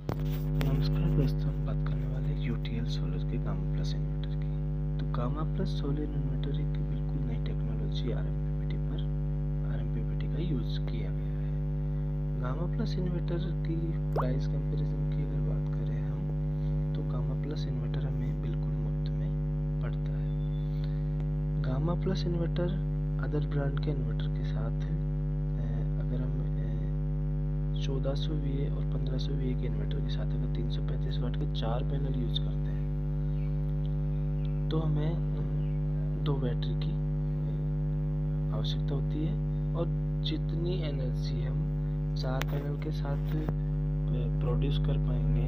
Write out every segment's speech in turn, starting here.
नमस्कार दोस्तों, हम बात करने वाले हैं यूटीएल सोलर के गामा प्लस इन्वर्टर की। तो गामा प्लस सोलर इन्वर्टर एक बिल्कुल नई टेक्नोलॉजी आरएमपीपीटी का यूज किया गया है। गामा प्लस इन्वर्टर की प्राइस कंपैरिजन की अगर बात करें हम, तो गामा प्लस इन्वर्टर हमें बिल्कुल मुफ्त में पड़ता है। Gamma plus inverter other brand के इन्वर्टर के साथ अगर हम 1400 वीए और 1500 वीए के इन्वर्टर के साथ अगर 335 वाट के 4 पैनल यूज करते हैं तो हमें 2 बैटरी की आवश्यकता होती है, और जितनी एनर्जी हम 4 पैनल के साथ प्रोड्यूस कर पाएंगे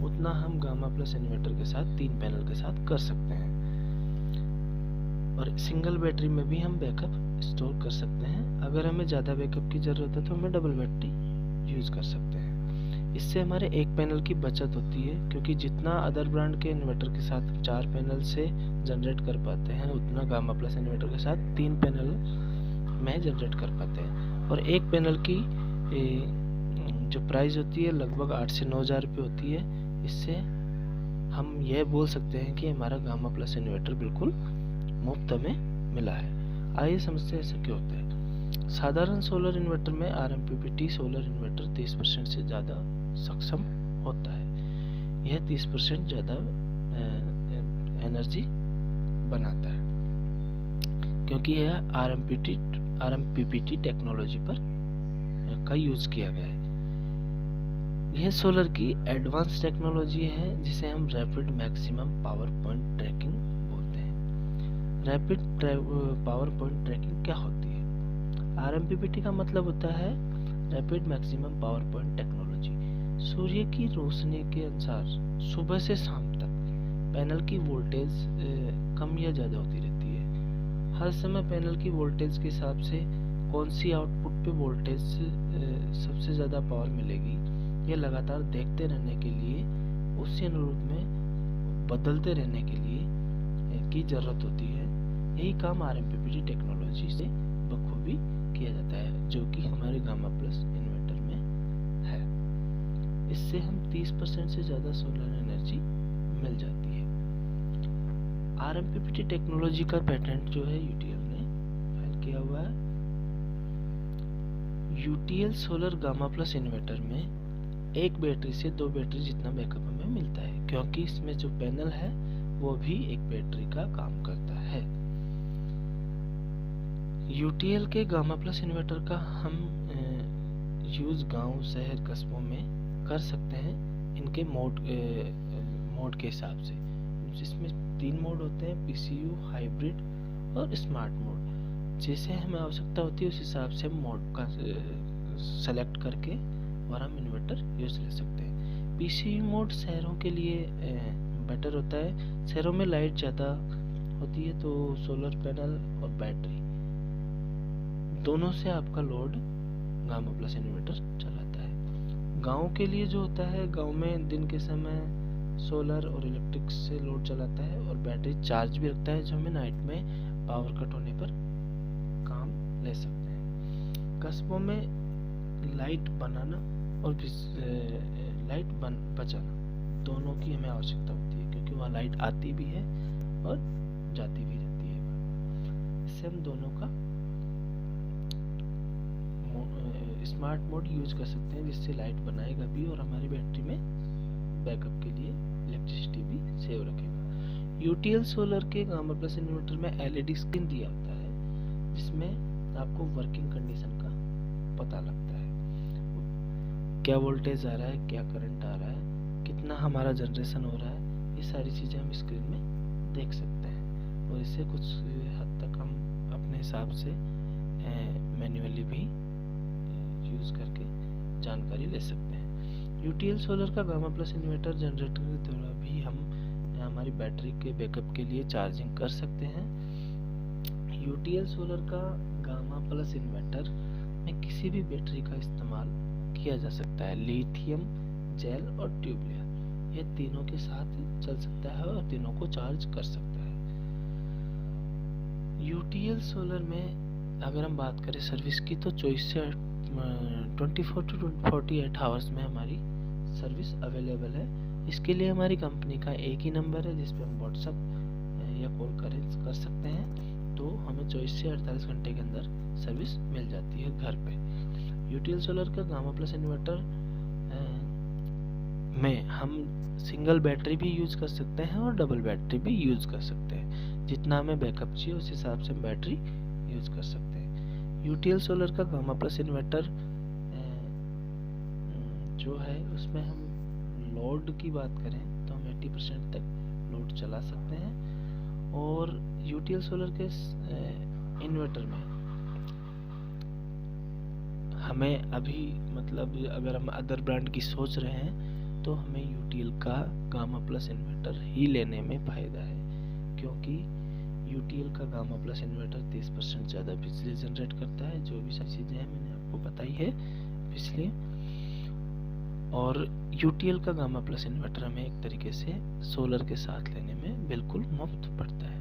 उतना हम गामा प्लस इन्वर्टर के साथ 3 पैनल के साथ कर सकते हैं। और सिंगल बैटरी में भी हम बैकअप स्टोर कर सकते हैं। अगर हमें ज़्यादा बैकअप की ज़रूरत है तो हमें डबल बैटरी यूज़ कर सकते हैं। इससे हमारे एक पैनल की बचत होती है, क्योंकि जितना अदर ब्रांड के इन्वर्टर के साथ 4 पैनल से जनरेट कर पाते हैं उतना गामा प्लस इन्वर्टर के साथ 3 पैनल में जनरेट कर पाते हैं। और एक पैनल की जो प्राइस होती है लगभग 8 से 9 हज़ार रुपये होती है। इससे हम यह बोल सकते हैं कि हमारा गामा प्लस इन्वर्टर बिल्कुल मुफ्त में मिला है। आइए समझते हैं ऐसा क्यों होता है। साधारण सोलर इन्वर्टर में आरएमपीपीटी सोलर इन्वर्टर 30% से ज़्यादा सक्षम होता है। यह 30% ज़्यादा एनर्जी बनाता है, क्योंकि यह आरएमपीपीटी टेक्नोलॉजी पर का यूज़ किया गया है। यह सोलर की एडवांस टेक्नोलॉजी है जिसे हम rapid maximum power point tracking बोलते हैं। रैपिड पावर पॉइंट ट्रैकिंग क्या होती है? आरएमपीपीटी का मतलब होता है rapid maximum power point technology. सूर्य की रोशनी के अनुसार सुबह से शाम तक पैनल की वोल्टेज कम या ज़्यादा होती रहती है। हर समय पैनल की वोल्टेज के हिसाब से कौन सी आउटपुट पे वोल्टेज सबसे ज़्यादा पावर मिलेगी, यह लगातार देखते रहने के लिए, उसी अनुरूप में बदलते रहने के लिए की ज़रूरत होती है। यही काम आरएमपीपीटी टेक्नोलॉजी से बखूबी किया जाता है, जो कि हमारे गामा प्लस इन्वर्टर में है। इससे हम 30% से ज़्यादा सोलर एनर्जी मिल जाती है। आरएमपीपीटी टेक्नोलॉजी का पेटेंट जो है यूटीएल ने फाइल किया हुआ है। UTL solar gamma plus inverter में एक बैटरी से 2 बैटरी जितना बैकअप हमें मिलता है, क्योंकि इसमें जो पैनल है वो भी एक बैटरी का काम करता है। यूटीएल के गामा प्लस इन्वर्टर का हम यूज़ गांव, शहर, कस्बों में कर सकते हैं इनके मोड के हिसाब से, जिसमें 3 मोड होते हैं: पीसीयू, हाइब्रिड और स्मार्ट मोड। जैसे हमें आवश्यकता होती है उस हिसाब से हम मोड का सेलेक्ट करके और हम इन्वर्टर यूज़ ले सकते हैं। पीसीयू मोड शहरों के लिए बेटर होता है। शहरों में लाइट ज़्यादा होती है तो सोलर पैनल और बैटरी दोनों से आपका लोड गामा प्लस इन्वर्टर चलाता है। गांव के लिए जो होता है, गांव में दिन के समय सोलर और इलेक्ट्रिक से लोड चलाता है, और बैटरी चार्ज भी रखता है जो हमें नाइट में पावर कट होने पर काम ले सकते हैं। कस्बों में लाइट बनाना और बचाना दोनों की हमें आवश्यकता होती है, क्योंकि वहाँ लाइट आती भी है और जाती भी रहती है। इससे हम दोनों का स्मार्ट मोड यूज कर सकते हैं, जिससे लाइट बनाएगा भी और हमारी बैटरी में बैकअप के लिए इलेक्ट्रिसिटी भी सेव रखेगा। यूटीएल सोलर के गामा प्लस इन्वर्टर में एलईडी स्क्रीन दिया होता है, जिसमें आपको वर्किंग कंडीशन का पता लगता है। क्या वोल्टेज आ रहा है, क्या करंट आ रहा है, कितना हमारा जनरेशन हो रहा है, ये सारी चीज़ें हम स्क्रीन में देख सकते हैं। और इससे कुछ हद तक हम अपने हिसाब से मैन्युअली भी यूज़ करके जानकारी ले सकते हैं। यूटीएल सोलर का गामा प्लस इन्वर्टर जनरेटर के द्वारा भी हम हमारी बैटरी के बैकअप के लिए चार्जिंग कर सकते हैं। यूटीएल सोलर का गामा प्लस इन्वर्टर में किसी भी बैटरी का इस्तेमाल किया जा सकता है। लिथियम, जेल और ट्यूबुलर, ये तीनों के साथ चल सकता है और तीनों को चार्ज कर सकता है। यूटीएल सोलर में अगर हम बात करें सर्विस की, तो 24 से 24 to 48 आवर्स में हमारी सर्विस अवेलेबल है। इसके लिए हमारी कंपनी का एक ही नंबर है जिस पे हम व्हाट्सअप या कॉल कर सकते हैं, तो हमें 24 से 48 घंटे के अंदर सर्विस मिल जाती है घर पे। यूटीएल सोलर का गामा प्लस इन्वर्टर में हम सिंगल बैटरी भी यूज कर सकते हैं और डबल बैटरी भी यूज कर सकते हैं। जितना हमें बैकअप चाहिए उस हिसाब से हम बैटरी यूज कर सकते हैं। यूटीएल सोलर का गामा प्लस इन्वर्टर जो है उसमें हम लोड की बात करें तो हम 80% तक लोड चला सकते हैं। और यूटीएल सोलर के इन्वर्टर में हमें अभी मतलब अगर हम अदर ब्रांड की सोच रहे हैं तो हमें यूटीएल का गामा प्लस इन्वर्टर ही लेने में फ़ायदा है, क्योंकि यूटीएल का गामा प्लस इन्वर्टर 30% ज़्यादा बिजली जनरेट करता है। जो भी सारी चीज़ें हैं मैंने आपको बताई है इसलिए। और यूटीएल का गामा प्लस इन्वर्टर हमें एक तरीके से सोलर के साथ लेने में बिल्कुल मुफ्त पड़ता है।